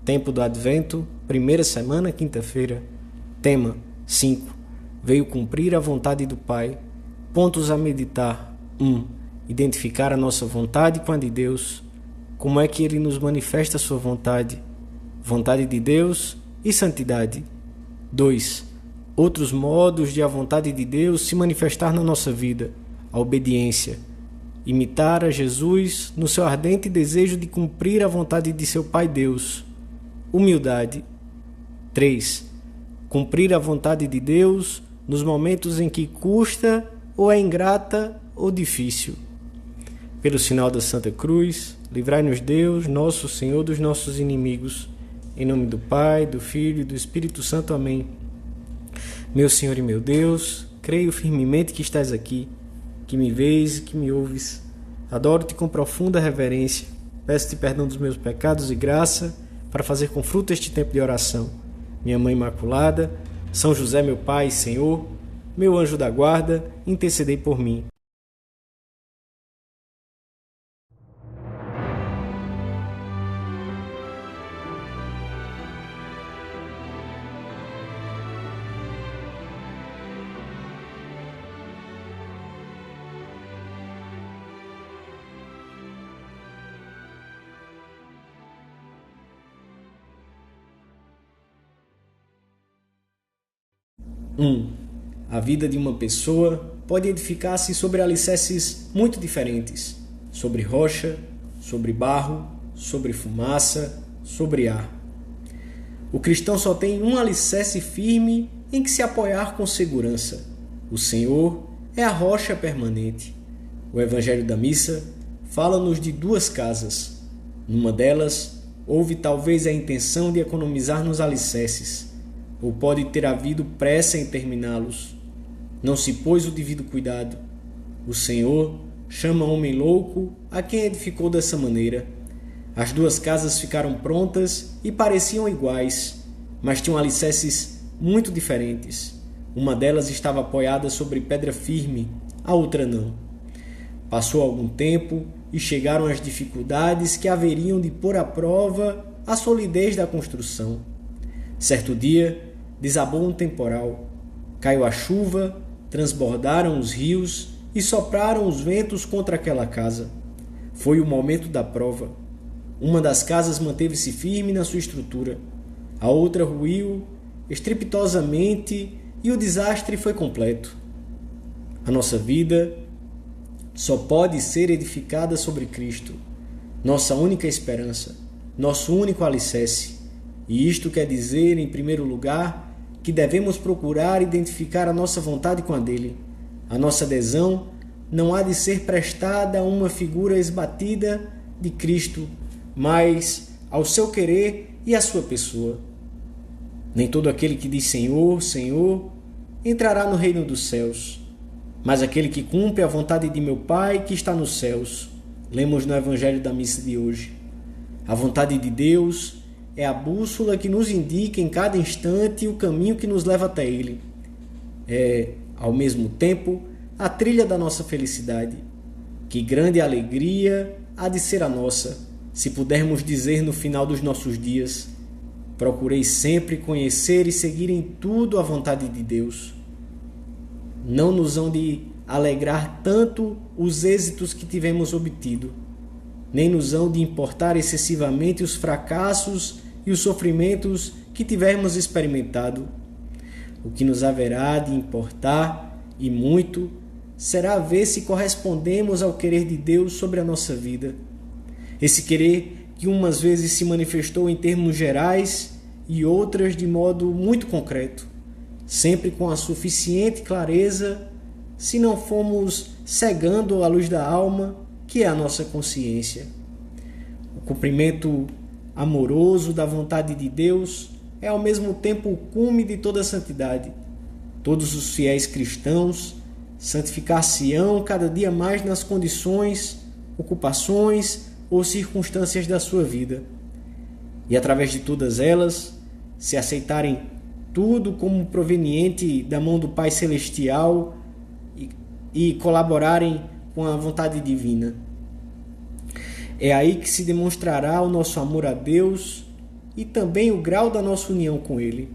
Tempo do Advento, primeira semana, quinta-feira. Tema 5. Veio cumprir a vontade do Pai. Pontos a meditar. 1. Identificar a nossa vontade com a de Deus. Como é que Ele nos manifesta a sua vontade? Vontade de Deus e santidade. 2. Outros modos de a vontade de Deus se manifestar na nossa vida. A obediência. Imitar a Jesus no seu ardente desejo de cumprir a vontade de seu Pai Deus. Humildade. 3. Cumprir a vontade de Deus nos momentos em que custa ou é ingrata ou difícil. Pelo sinal da Santa Cruz, livrai-nos Deus, nosso Senhor, dos nossos inimigos. Em nome do Pai, do Filho e do Espírito Santo. Amém. Meu Senhor e meu Deus, creio firmemente que estás aqui, que me vês e que me ouves. Adoro-te com profunda reverência. Peço-te perdão dos meus pecados e graça para fazer com fruto este tempo de oração. Minha Mãe Imaculada, São José, meu Pai e Senhor, meu anjo da guarda, intercedei por mim. A vida de uma pessoa pode edificar-se sobre alicerces muito diferentes, sobre rocha, sobre barro, sobre fumaça, sobre ar. O cristão só tem um alicerce firme em que se apoiar com segurança. O Senhor é a rocha permanente. O Evangelho da Missa fala-nos de duas casas. Numa delas, houve talvez a intenção de economizar nos alicerces, ou pode ter havido pressa em terminá-los. Não se pôs o devido cuidado. O Senhor chama homem louco a quem edificou dessa maneira. As duas casas ficaram prontas e pareciam iguais, mas tinham alicerces muito diferentes. Uma delas estava apoiada sobre pedra firme, a outra não. Passou algum tempo e chegaram as dificuldades que haveriam de pôr à prova a solidez da construção. Certo dia, desabou um temporal. Caiu a chuva, transbordaram os rios e sopraram os ventos contra aquela casa. Foi o momento da prova. Uma das casas manteve-se firme na sua estrutura. A outra ruiu estrepitosamente e o desastre foi completo. A nossa vida só pode ser edificada sobre Cristo, nossa única esperança, nosso único alicerce. E isto quer dizer, em primeiro lugar, que devemos procurar identificar a nossa vontade com a dele. A nossa adesão não há de ser prestada a uma figura esbatida de Cristo, mas ao seu querer e à sua pessoa. Nem todo aquele que diz Senhor, Senhor, entrará no reino dos céus, mas aquele que cumpre a vontade de meu Pai que está nos céus. Lemos no Evangelho da Missa de hoje. A vontade de Deus é a bússola que nos indica em cada instante o caminho que nos leva até Ele. É, ao mesmo tempo, a trilha da nossa felicidade. Que grande alegria há de ser a nossa, se pudermos dizer no final dos nossos dias: procurei sempre conhecer e seguir em tudo a vontade de Deus. Não nos hão de alegrar tanto os êxitos que tivemos obtido, nem nos hão de importar excessivamente os fracassos e os sofrimentos que tivermos experimentado. O que nos haverá de importar, e muito, será ver se correspondemos ao querer de Deus sobre a nossa vida. Esse querer que umas vezes se manifestou em termos gerais e outras de modo muito concreto, sempre com a suficiente clareza, se não formos cegando a luz da alma, que é a nossa consciência. O cumprimento amoroso da vontade de Deus é ao mesmo tempo o cume de toda a santidade. Todos os fiéis cristãos santificar-se-ão cada dia mais nas condições, ocupações ou circunstâncias da sua vida. E através de todas elas, se aceitarem tudo como proveniente da mão do Pai Celestial e colaborarem com a vontade divina. É aí que se demonstrará o nosso amor a Deus e também o grau da nossa união com Ele.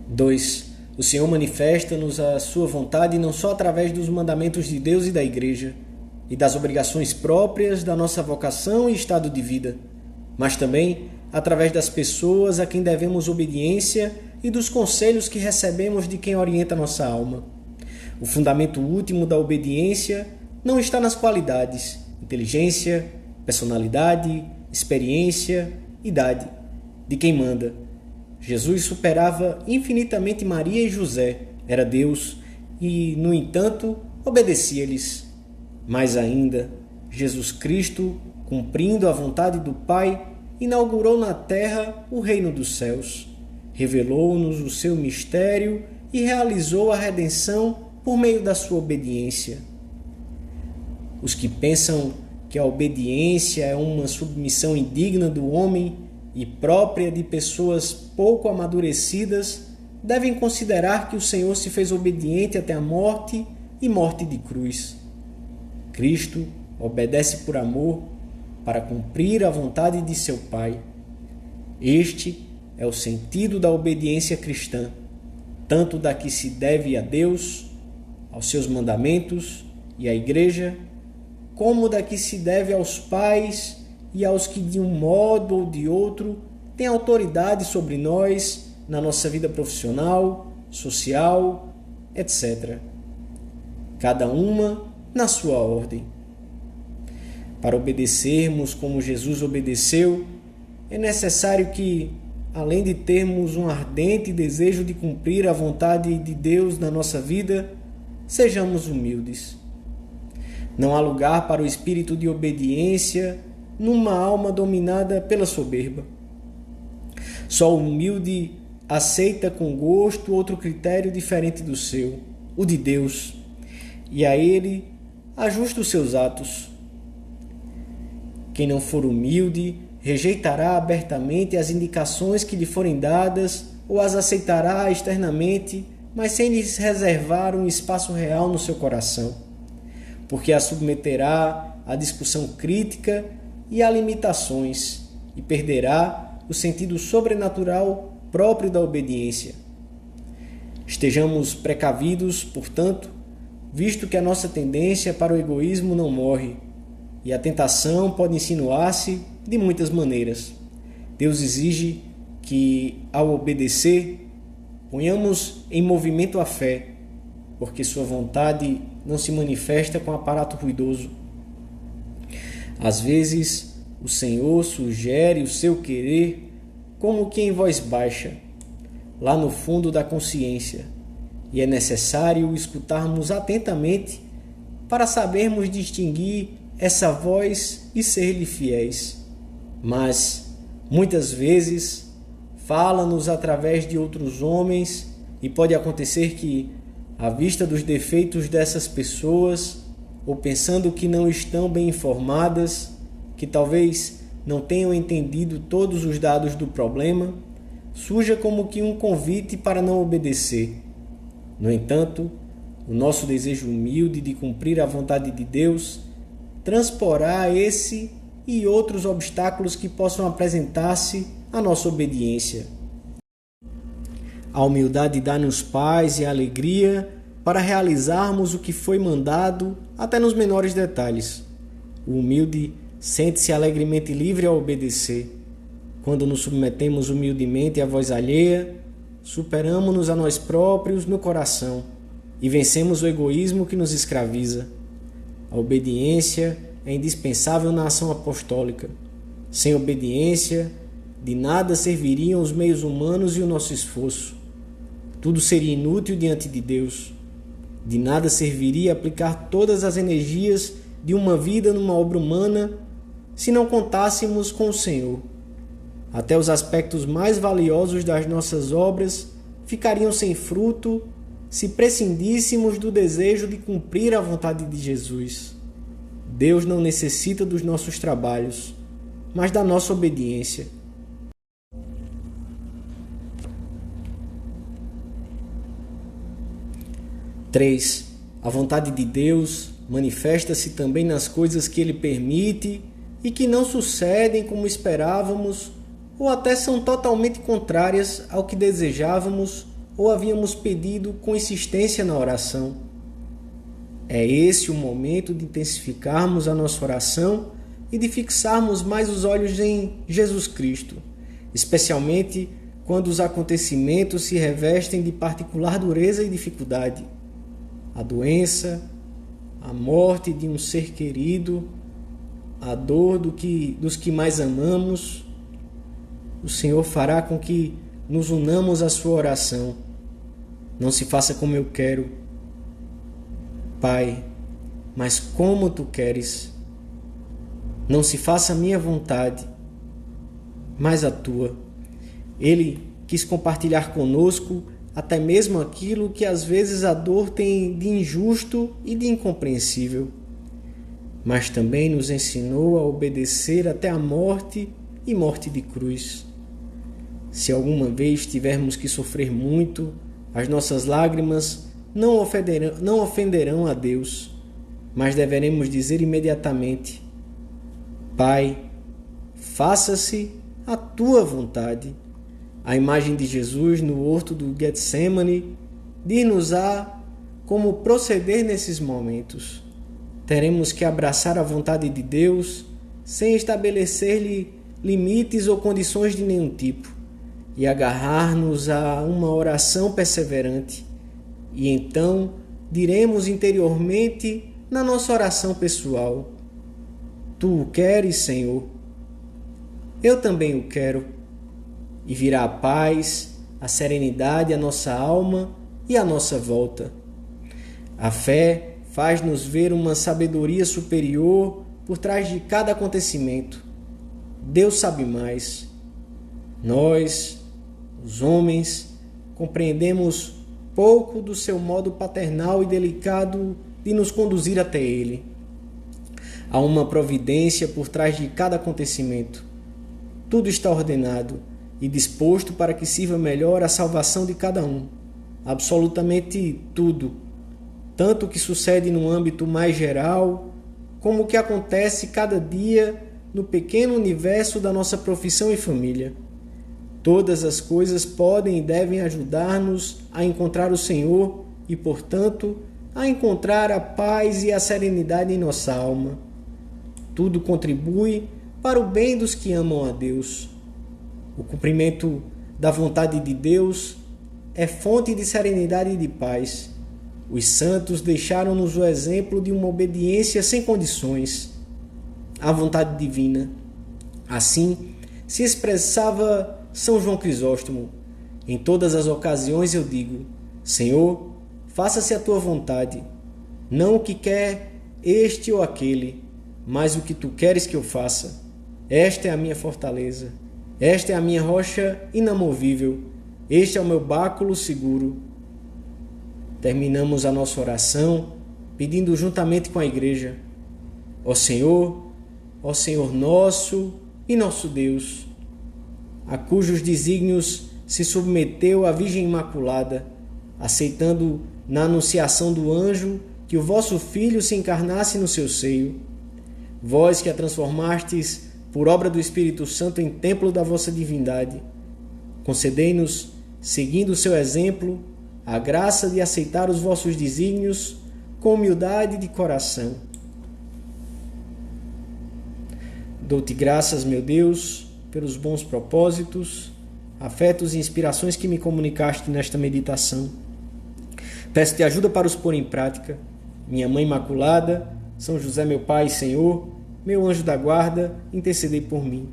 Dois, o Senhor manifesta-nos a sua vontade não só através dos mandamentos de Deus e da Igreja, e das obrigações próprias da nossa vocação e estado de vida, mas também através das pessoas a quem devemos obediência e dos conselhos que recebemos de quem orienta nossa alma. O fundamento último da obediência não está nas qualidades, inteligência, personalidade, experiência, idade, de quem manda. Jesus superava infinitamente Maria e José, era Deus e, no entanto, obedecia-lhes. Mais ainda, Jesus Cristo, cumprindo a vontade do Pai, inaugurou na terra o reino dos céus, revelou-nos o seu mistério e realizou a redenção por meio da sua obediência. Os que pensam que a obediência é uma submissão indigna do homem e própria de pessoas pouco amadurecidas, devem considerar que o Senhor se fez obediente até a morte e morte de cruz. Cristo obedece por amor para cumprir a vontade de seu Pai. Este é o sentido da obediência cristã, tanto da que se deve a Deus, aos seus mandamentos e à Igreja, como da que se deve aos pais e aos que, de um modo ou de outro, têm autoridade sobre nós na nossa vida profissional, social, etc. Cada uma na sua ordem. Para obedecermos como Jesus obedeceu, é necessário que, além de termos um ardente desejo de cumprir a vontade de Deus na nossa vida, sejamos humildes. Não há lugar para o espírito de obediência numa alma dominada pela soberba. Só o humilde aceita com gosto outro critério diferente do seu, o de Deus, e a ele ajusta os seus atos. Quem não for humilde rejeitará abertamente as indicações que lhe forem dadas ou as aceitará externamente, mas sem lhes reservar um espaço real no seu coração, porque a submeterá à discussão crítica e a limitações e perderá o sentido sobrenatural próprio da obediência. Estejamos precavidos, portanto, visto que a nossa tendência para o egoísmo não morre, e a tentação pode insinuar-se de muitas maneiras. Deus exige que, ao obedecer, ponhamos em movimento a fé, porque sua vontade não se manifesta com aparato ruidoso. Às vezes, o Senhor sugere o seu querer como que em voz baixa, lá no fundo da consciência, e é necessário escutarmos atentamente para sabermos distinguir essa voz e ser-lhe fiéis. Mas, muitas vezes, fala-nos através de outros homens e pode acontecer que, à vista dos defeitos dessas pessoas, ou pensando que não estão bem informadas, que talvez não tenham entendido todos os dados do problema, surja como que um convite para não obedecer. No entanto, o nosso desejo humilde de cumprir a vontade de Deus transporá esse e outros obstáculos que possam apresentar-se à nossa obediência. A humildade dá-nos paz e alegria para realizarmos o que foi mandado até nos menores detalhes. O humilde sente-se alegremente livre ao obedecer. Quando nos submetemos humildemente à voz alheia, superamo-nos a nós próprios no coração e vencemos o egoísmo que nos escraviza. A obediência é indispensável na ação apostólica. Sem obediência, de nada serviriam os meios humanos e o nosso esforço. Tudo seria inútil diante de Deus. De nada serviria aplicar todas as energias de uma vida numa obra humana se não contássemos com o Senhor. Até os aspectos mais valiosos das nossas obras ficariam sem fruto se prescindíssemos do desejo de cumprir a vontade de Jesus. Deus não necessita dos nossos trabalhos, mas da nossa obediência. A vontade de Deus manifesta-se também nas coisas que Ele permite e que não sucedem como esperávamos ou até são totalmente contrárias ao que desejávamos ou havíamos pedido com insistência na oração. É esse o momento de intensificarmos a nossa oração e de fixarmos mais os olhos em Jesus Cristo, especialmente quando os acontecimentos se revestem de particular dureza e dificuldade. A doença, a morte de um ser querido, a dor dos que mais amamos, o Senhor fará com que nos unamos à sua oração. Não se faça como eu quero, Pai, mas como tu queres. Não se faça a minha vontade, mas a tua. Ele quis compartilhar conosco até mesmo aquilo que às vezes a dor tem de injusto e de incompreensível, mas também nos ensinou a obedecer até a morte e morte de cruz. Se alguma vez tivermos que sofrer muito, as nossas lágrimas não ofenderão a Deus, mas deveremos dizer imediatamente: Pai, faça-se a tua vontade. A imagem de Jesus no horto do Getsemane diz-nos-á como proceder nesses momentos. Teremos que abraçar a vontade de Deus sem estabelecer-lhe limites ou condições de nenhum tipo e agarrar-nos a uma oração perseverante. E então diremos interiormente na nossa oração pessoal: Tu o queres, Senhor? Eu também o quero. E virá a paz, a serenidade à nossa alma e à nossa volta. A fé faz-nos ver uma sabedoria superior por trás de cada acontecimento. Deus sabe mais. Nós, os homens, compreendemos pouco do seu modo paternal e delicado de nos conduzir até Ele. Há uma providência por trás de cada acontecimento. Tudo está ordenado e disposto para que sirva melhor a salvação de cada um. Absolutamente tudo, tanto o que sucede no âmbito mais geral, como o que acontece cada dia no pequeno universo da nossa profissão e família. Todas as coisas podem e devem ajudar-nos a encontrar o Senhor e, portanto, a encontrar a paz e a serenidade em nossa alma. Tudo contribui para o bem dos que amam a Deus. O cumprimento da vontade de Deus é fonte de serenidade e de paz. Os santos deixaram-nos o exemplo de uma obediência sem condições à vontade divina. Assim se expressava São João Crisóstomo: em todas as ocasiões eu digo: Senhor, faça-se a tua vontade, não o que quer este ou aquele, mas o que tu queres que eu faça. Esta é a minha fortaleza. Esta é a minha rocha inamovível. Este é o meu báculo seguro. Terminamos a nossa oração pedindo juntamente com a igreja: ó Senhor nosso e nosso Deus, a cujos desígnios se submeteu a Virgem Imaculada, aceitando na anunciação do anjo que o vosso Filho se encarnasse no seu seio. Vós que a transformastes por obra do Espírito Santo em templo da vossa divindade, concedei-nos, seguindo o seu exemplo, a graça de aceitar os vossos desígnios com humildade de coração. Dou-te graças, meu Deus, pelos bons propósitos, afetos e inspirações que me comunicaste nesta meditação. Peço-te ajuda para os pôr em prática. Minha Mãe Imaculada, São José, meu Pai e Senhor, meu anjo da guarda, intercedei por mim.